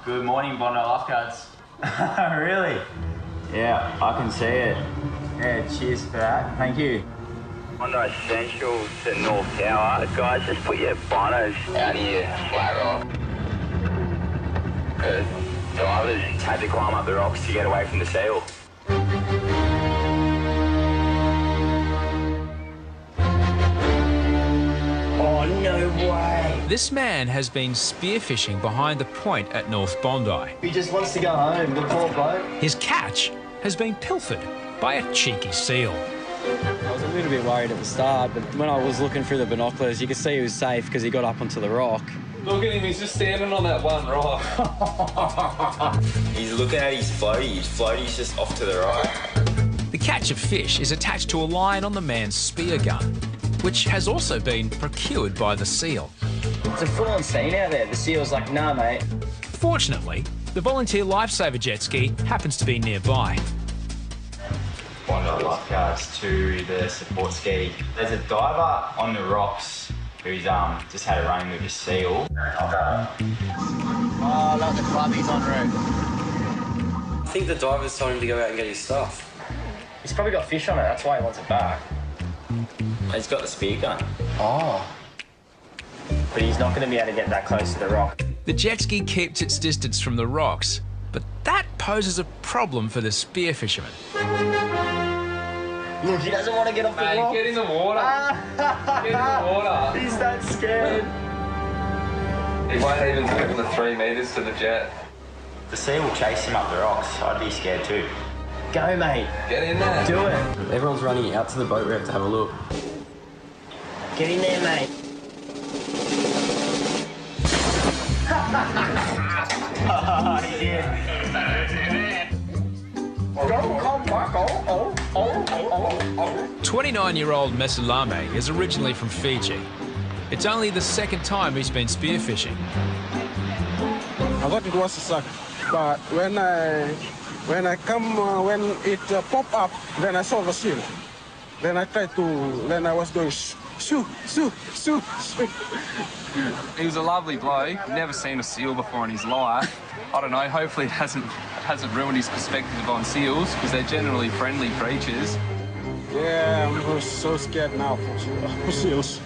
Good morning, Bondi lifeguards. Really? Yeah, I can see it. Yeah, cheers for that. Thank you. Bondi Central to North Tower. Guys, just put your binos out of your flat rock. Because divers had to climb up the rocks to get away from the seal. Oh, no way. This man has been spearfishing behind the point at North Bondi. He just wants to go home, the poor bloke. His catch has been pilfered by a cheeky seal. I was a little bit worried at the start, but when I was looking through the binoculars, you could see he was safe because he got up onto the rock. Look at him, he's just standing on that one rock. He's looking at his floaty. His floaty's just off to the right. The catch of fish is attached to a line on the man's spear gun, which has also been procured by the seal. It's a full-on scene out there. The seal's like, nah, mate. Fortunately, the volunteer lifesaver jet ski happens to be nearby. Bondi lifeguards to the support ski. There's a diver on the rocks who's just had a run with a seal. Oh, look, the clubby's en route. I think the divers told him to go out and get his stuff. He's probably got fish on it, that's why he wants it back. He's got the spear gun. Oh. But he's not going to be able to get that close to the rock. The jet ski keeps its distance from the rocks, but that poses a problem for the spear fisherman. Look, he doesn't want to get off the rock. Get in the water. Get in the water. He's that scared. He won't even swim the 3 metres to the jet. The seal will chase him up the rocks. I'd be scared too. Go, mate. Get in there. Do it. Everyone's running out to the boat ramp to have a look. Get in there, mate. Oh, he did. 29-year-old Mesulame is originally from Fiji. It's only the second time he's been spearfishing. I thought it was a suck, but when it popped up, then I saw the seal. Then I was going shoo. He was a lovely bloke. Never seen a seal before in his life. I don't know, hopefully it hasn't ruined his perspective on seals, because they're generally friendly creatures. Yeah, I'm so scared now for seals.